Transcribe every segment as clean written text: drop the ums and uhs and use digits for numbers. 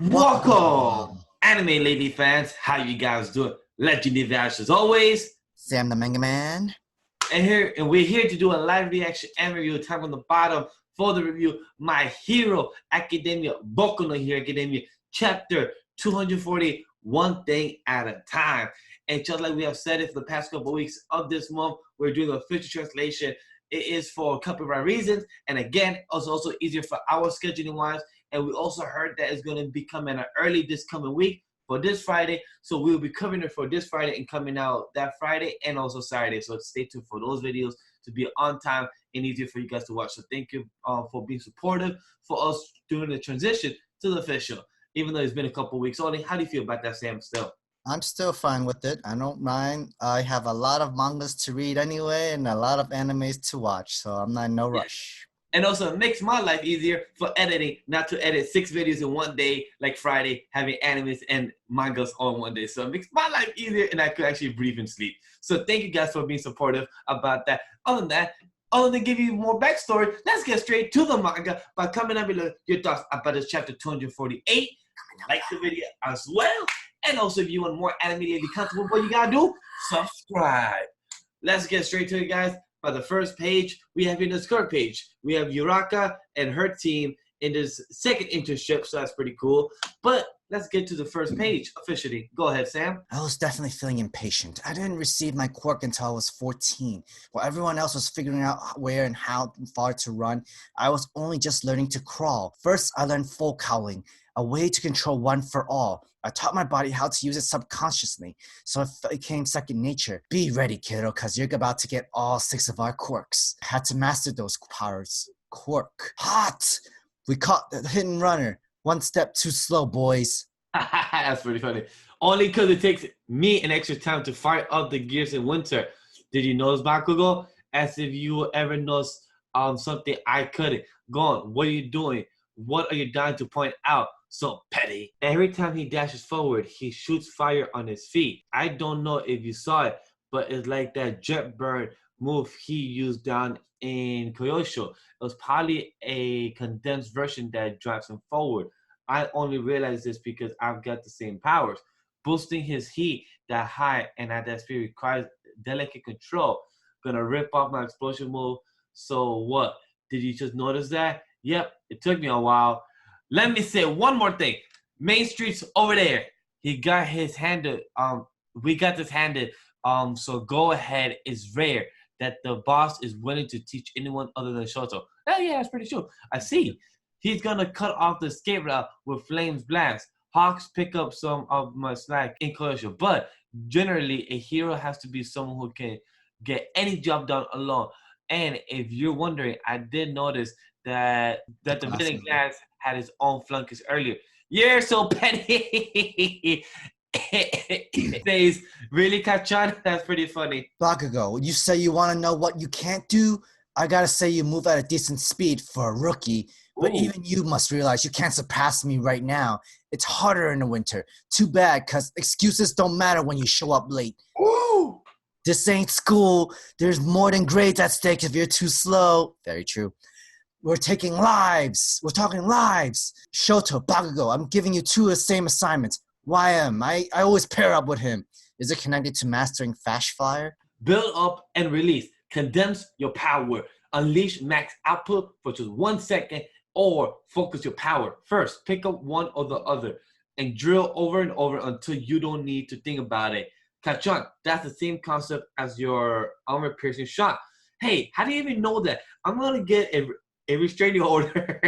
Welcome, anime lady fans. How you guys doing? Legendary Vash as always. Sam the Manga Man. And we're here to do a live reaction and review. Time on the bottom for the review. My Hero Academia, Boku no Hero Academia, chapter 240, one thing at a time. And just like we have said it for the past couple of weeks of this month, we're doing the official translation. It is for copyright reasons, and again, it's also easier for our scheduling wise. And we also heard that it's going to be coming out early this coming week for this Friday. So we'll be covering it for this Friday and coming out that Friday and also Saturday. So stay tuned for those videos to be on time and easier for you guys to watch. So thank you for being supportive for us doing the transition to the official. Even though it's been a couple weeks only, how do you feel about that, Sam, still? I'm still fine with it. I don't mind. I have a lot of mangas to read anyway and a lot of animes to watch, so I'm not in no rush. And also, it makes my life easier for editing, not to edit 6 videos in one day, like Friday, having animes and mangas on one day. So it makes my life easier, and I could actually breathe and sleep. So thank you guys for being supportive about that. Other than give you more backstory, let's get straight to the manga by coming up with your thoughts about this chapter 248. Like the video as well. And also, if you want more anime content, what you gotta do? Subscribe. Let's get straight to it, guys. By the first page, we have in the skirt page, we have Yuraka and her team in this second internship, so that's pretty cool. But let's get to the first page officially. Go ahead, Sam. I was definitely feeling impatient. I didn't receive my quirk until I was 14. While everyone else was figuring out where and how far to run, I was only just learning to crawl. First, I learned full cowling, a way to control one for all. I taught my body how to use it subconsciously, so it became second nature. Be ready, kiddo, because you're about to get all 6 of our quirks. I had to master those powers. Quirk. Hot! We caught the hidden runner. One step too slow, boys. That's pretty funny. Only because it takes me an extra time to fire up the gears in winter. Did you notice, Bakugou? As if you ever noticed something I couldn't. Go on, what are you doing? What are you dying to point out? So petty. Every time he dashes forward, he shoots fire on his feet. I don't know if you saw it, but it's like that jet bird move he used down in Kyosho. It was probably a condensed version that drives him forward. I only realized this because I've got the same powers. Boosting his heat that high and at that speed requires delicate control. Gonna rip off my explosion move. So what? Did you just notice that? Yep, it took me a while. Let me say one more thing. Main Street's over there. He got his handed. We got this handed. So go ahead. It's rare that the boss is willing to teach anyone other than Shoto. Oh yeah, that's pretty true. I see. He's gonna cut off the escape route with Flame's blast. Hawks pick up some of my slack in Kyosho, but generally a hero has to be someone who can get any job done alone. And if you're wondering, I did notice that the villain class had his own flunkers earlier. You're so petty. Says, really, Kachan? That's pretty funny. Bakugou, you say you want to know what you can't do? I gotta say you move at a decent speed for a rookie. But even you must realize you can't surpass me right now. It's harder in the winter. Too bad, because excuses don't matter when you show up late. Ooh. This ain't school. There's more than grades at stake if you're too slow. Very true. We're taking lives. We're talking lives. Shoto, Bakugou, I'm giving you 2 of the same assignments. YM, I always pair up with him. Is it connected to mastering Flash Flyer? Build up and release. Condense your power. Unleash max output for just 1 second or focus your power. First, pick up one or the other and drill over and over until you don't need to think about it. Kachan, that's the same concept as your armor-piercing shot. Hey, how do you even know that? I'm going to get a restraining order.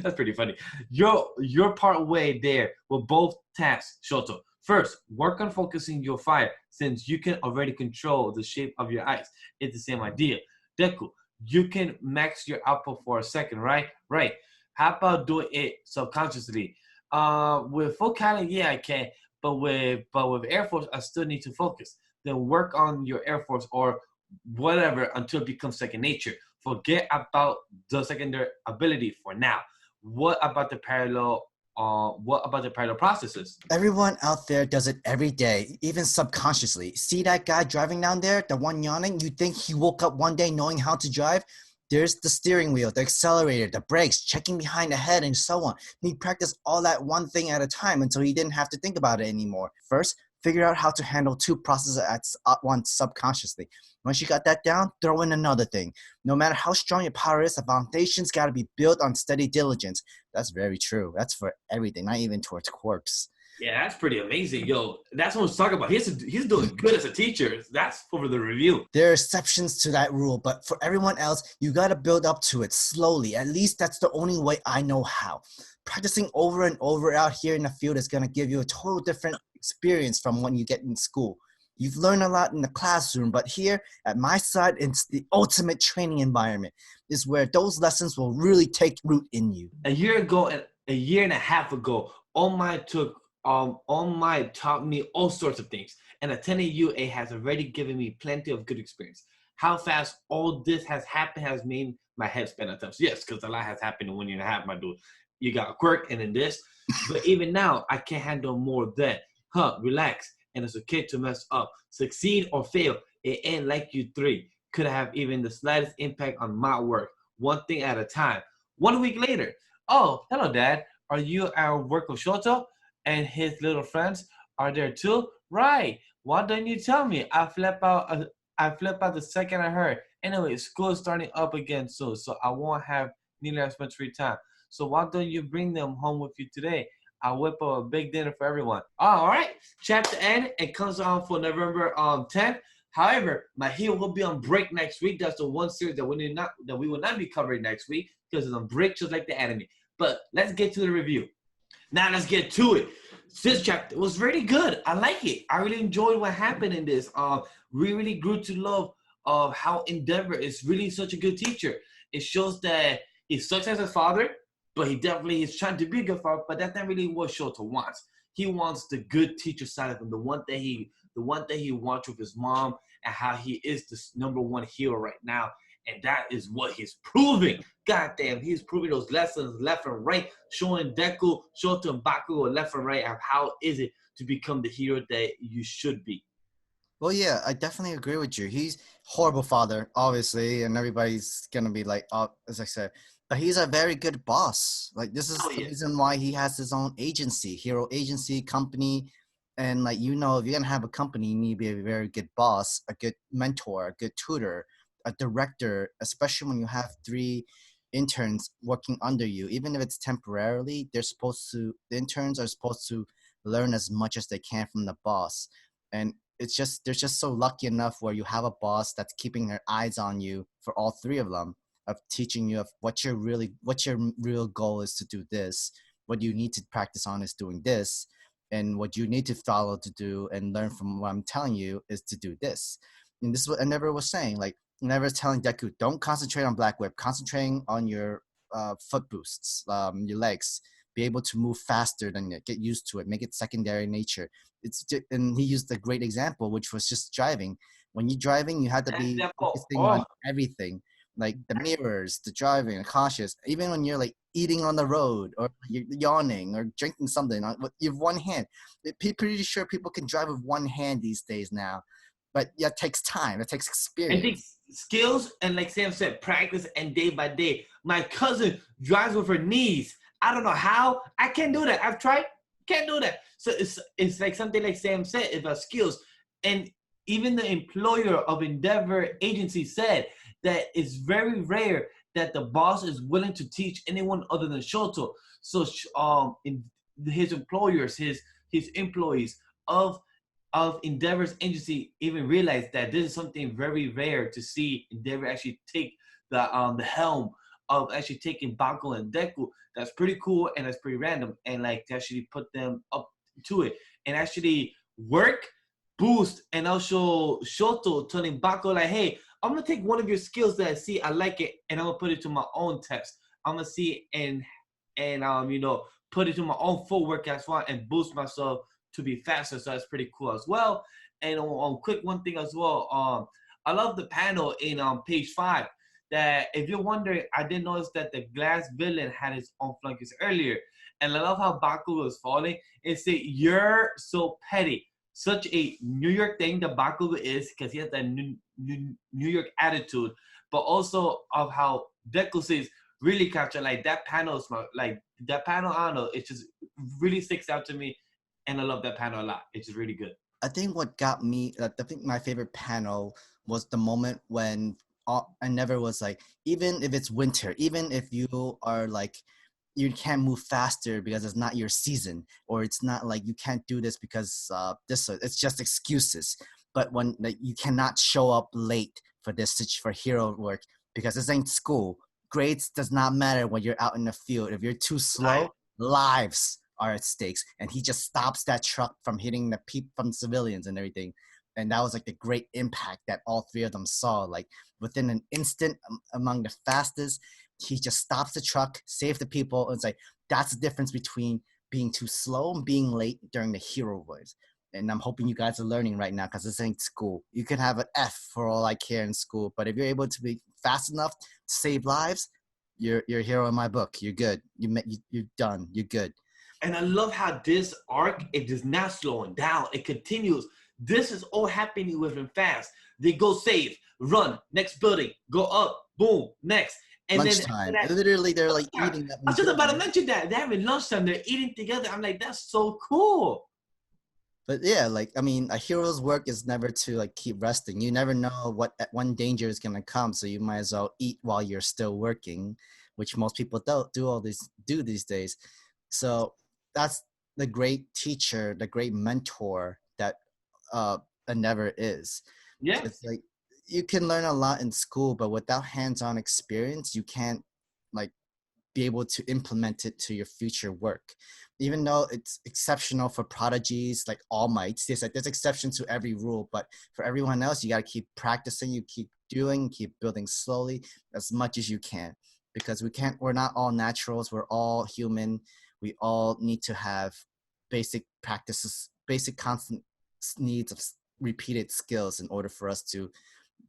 That's pretty funny. You're part way there with both tasks, Shoto. First, work on focusing your fire since you can already control the shape of your eyes. It's the same idea. Deku, you can max your output for a second, right? Right. How about doing it subconsciously? With full counting, yeah, I can. But with Air Force, I still need to focus. Then work on your Air Force or whatever until it becomes second nature. Forget about the secondary ability for now. What about the parallel processes? Everyone out there does it every day, even subconsciously. See that guy driving down there, the one yawning? You think he woke up one day knowing how to drive? There's the steering wheel, the accelerator, the brakes, checking behind the head, and so on. He practiced all that one thing at a time until he didn't have to think about it anymore. First, figure out how to handle two processes at once subconsciously. Once you got that down, throw in another thing. No matter how strong your power is, the foundation's got to be built on steady diligence. That's very true. That's for everything, not even towards quirks. Yeah, that's pretty amazing. Yo, that's what I was talking about. He's doing good as a teacher. That's for the review. There are exceptions to that rule, but for everyone else, you got to build up to it slowly. At least that's the only way I know how. Practicing over and over out here in the field is going to give you a total different experience from when you get in school. You've learned a lot in the classroom, but here at my side, it's the ultimate training environment. Is where those lessons will really take root in you. A year and a half ago, All Might taught me all sorts of things, and attending UA has already given me plenty of good experience. How fast all this has happened has made my head spin at times. Yes, because a lot has happened in 1 year and a half, my dude. You got a quirk and then this, but even now, I can't handle more of that. Relax, and it's okay to mess up. Succeed or fail, it ain't like you three could have even the slightest impact on my work. One thing at a time. 1 week later, oh, hello, Dad. Are you our work of Shoto? And his little friends are there too? Right. Why don't you tell me? I flip out the second I heard. Anyway, school is starting up again soon, so I won't have nearly as much free time. So why don't you bring them home with you today? I'll whip up a big dinner for everyone. All right. Chapter end. It comes on for November 10th. However, my hero will be on break next week. That's the one series that we will not be covering next week because it's on break, just like the anime. But let's get to the review. Now let's get to it. This chapter was really good. I like it. I really enjoyed what happened in this. We really grew to love how Endeavor is really such a good teacher. It shows that he sucks as a father, but he definitely is trying to be a good father. But that's not really what Shoto wants. He wants the good teacher side of him, the one that he wants with his mom, and how he is the number one hero right now. And that is what he's proving. Goddamn, he's proving those lessons left and right, showing Deku, Shoto, and Bakugou left and right of how is it to become the hero that you should be. Well, yeah, I definitely agree with you. He's horrible father, obviously, and everybody's gonna be like, oh, as I said, but he's a very good boss. Like this is the reason why he has his own agency, hero agency, company, and like if you're gonna have a company, you need to be a very good boss, a good mentor, a good tutor, a director, especially when you have 3 interns working under you. Even if it's temporarily, the interns are supposed to learn as much as they can from the boss. And they're just so lucky enough where you have a boss that's keeping their eyes on you for all 3 of them, of teaching you of what your real goal is to do this, what you need to practice on is doing this, and what you need to follow to do and learn from what I'm telling you is to do this. And this is what Endeavor was saying, like Never telling Deku, don't concentrate on Black Whip, concentrating on your foot boosts, your legs, be able to move faster than it, get used to it, make it secondary nature. And he used a great example, which was just driving. When you're driving, you have to be focusing on everything, like the mirrors, the driving, the cautious. Even when you're like eating on the road or you're yawning or drinking something, you have one hand. Pretty sure people can drive with one hand these days now. But yeah, it takes time. It takes experience. I think skills and, like Sam said, practice and day by day. My cousin drives with her knees. I don't know how. I can't do that. I've tried. Can't do that. So it's like something like Sam said about skills. And even the employer of Endeavor Agency said that it's very rare that the boss is willing to teach anyone other than Shoto. So in his employers, his employees of Endeavor's agency even realized that this is something very rare to see Endeavor actually take the helm of actually taking Baku and Deku. That's pretty cool and that's pretty random, and like to actually put them up to it and actually work, boost, and also Shoto telling Baku like, hey, I'm gonna take one of your skills that I see I like it and I'm gonna put it to my own test. I'm gonna see and put it to my own footwork as well and boost myself to be faster. So that's pretty cool as well. And quick one thing as well, I love the panel in page 5 that if you're wondering, I didn't notice that the glass villain had his own flunkers earlier. And I love how Baku was falling. It said, you're so petty. Such a New York thing that Baku is, because he has that New York attitude. but also of how Deku says really capture like that panel is like that panel. I don't know, it just really sticks out to me, and I love that panel a lot. It's just really good. I think what got me, I think my favorite panel was the moment when I never was like, even if it's winter, even if you are like, you can't move faster because it's not your season, or it's not like you can't do this because it's just excuses. But when like, you cannot show up late for for hero work because this ain't school. Grades does not matter when you're out in the field. If you're too slow, lives are at stakes, and he just stops that truck from hitting the people from civilians and everything. And that was like the great impact that all three of them saw. Like within an instant, among the fastest, he just stops the truck, saves the people, and it's like that's the difference between being too slow and being late during the hero voice. And I'm hoping you guys are learning right now because this ain't school. You can have an F for all I care in school, but if you're able to be fast enough to save lives, you're a hero in my book. You're good. You're done. You're good. And I love how this arc, it is not slowing down. It continues. This is all happening with them fast. They go save, run, next building, go up, boom, next. And lunchtime. Then literally, they're like eating. I was just about to mention that. They're having lunchtime. They're eating together. I'm like, that's so cool. But yeah, like, I mean, a hero's work is never to like keep resting. You never know what one danger is gonna come, so you might as well eat while you're still working, which most people don't do these days. So that's the great teacher, the great mentor that Endeavor is. Yeah, it's like you can learn a lot in school, but without hands-on experience, you can't like be able to implement it to your future work. Even though it's exceptional for prodigies like All Mights, there's exceptions to every rule, but for everyone else, you got to keep practicing, you keep doing, keep building slowly as much as you can, because we're not all naturals, we're all human. We all need to have basic practices, basic constant needs of repeated skills in order for us to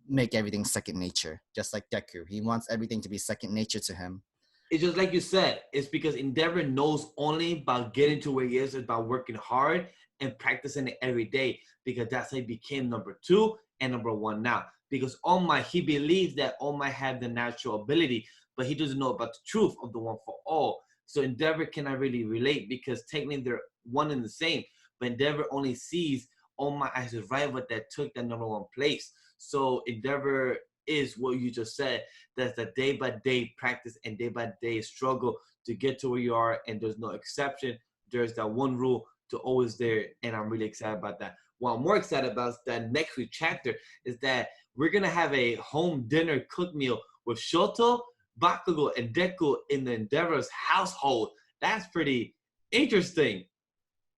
make everything second nature. Just like Deku, he wants everything to be second nature to him. It's just like you said, it's because Endeavor knows only about getting to where he is, about working hard and practicing it every day, because that's how he became number 2 and number 1 now. Because All Might, he believes that All Might had the natural ability, but he doesn't know about the truth of the One for All. So Endeavor cannot really relate because technically they're one and the same, but Endeavor only sees All Might as his rival that took that number 1 place. So Endeavor is what you just said. That's the day-by-day practice and day-by-day struggle to get to where you are, and there's no exception. There's that one rule to always there, and I'm really excited about that. What I'm more excited about is that next week chapter is that we're going to have a home dinner cook meal with Shoto, Bakugou, and Deku in the Endeavor's household. That's pretty interesting.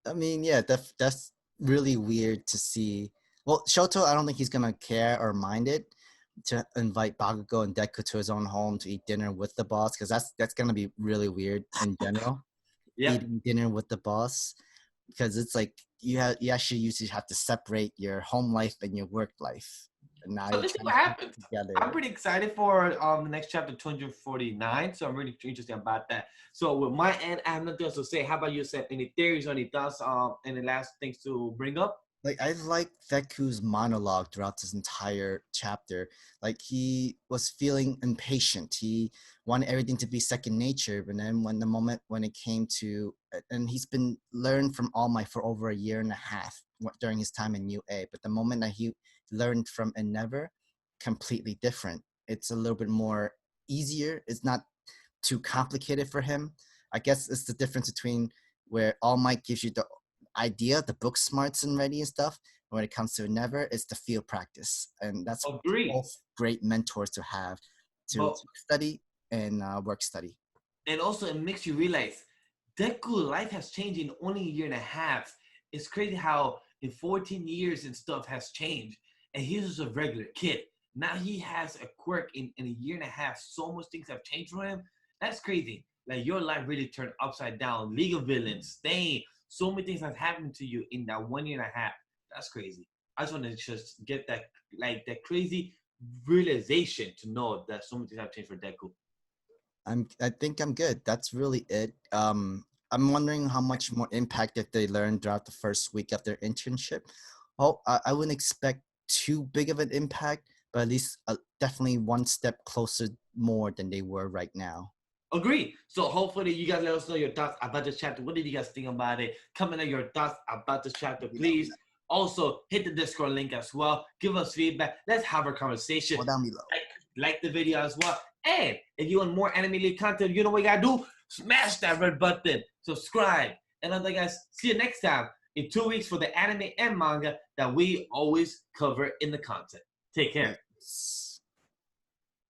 I mean, yeah, that's really weird to see. Well, Shoto, I don't think he's going to care or mind it to invite Bakugou and Deku to his own home to eat dinner with the boss, because that's gonna be really weird in general. Yeah. Eating dinner with the boss, because it's like you actually usually have to separate your home life and your work life. And now So let's see what happens. Together. I'm pretty excited for the next chapter 249, so I'm really interested about that. So with my end, I have nothing else to say. How about you, Sam? Any theories or any thoughts? Any last things to bring up? Like, I like Deku's monologue throughout this entire chapter. Like, he was feeling impatient. He wanted everything to be second nature. But then when it came to, and he's been learned from All Might for over a year and a half during his time in UA. But the moment that he learned from Endeavor, completely different. It's a little bit more easier. It's not too complicated for him. I guess it's the difference between where All Might gives you the idea, the book smarts and ready and stuff. When it comes to Endeavor, it's the field practice, and that's both great mentors to have to study and work study. And also, it makes you realize Deku life has changed in only a year and a half. It's crazy how in 14 years and stuff has changed, and he's just a regular kid. Now he has a quirk in a year and a half. So much things have changed for him. That's crazy. Like, your life really turned upside down. League of Villains, staying. So many things have happened to you in that 1 year and a half. That's crazy. I just want to just get that, like, that crazy realization to know that so many things have changed for Deku. I think I'm good. That's really it. I'm wondering how much more impact that they learned throughout the first week of their internship. Oh, I wouldn't expect too big of an impact, but at least definitely one step closer more than they were right now. Agree. So hopefully you guys let us know your thoughts about this chapter. What did you guys think about it? Comment on your thoughts about this chapter, please. Also, hit the Discord link as well. Give us feedback. Let's have a conversation. Go down below. Like the video as well. And if you want more Anime League content, you know what you gotta do? Smash that red button. Subscribe. And other guys, see you next time in 2 weeks for the anime and manga that we always cover in the content. Take care. Yes.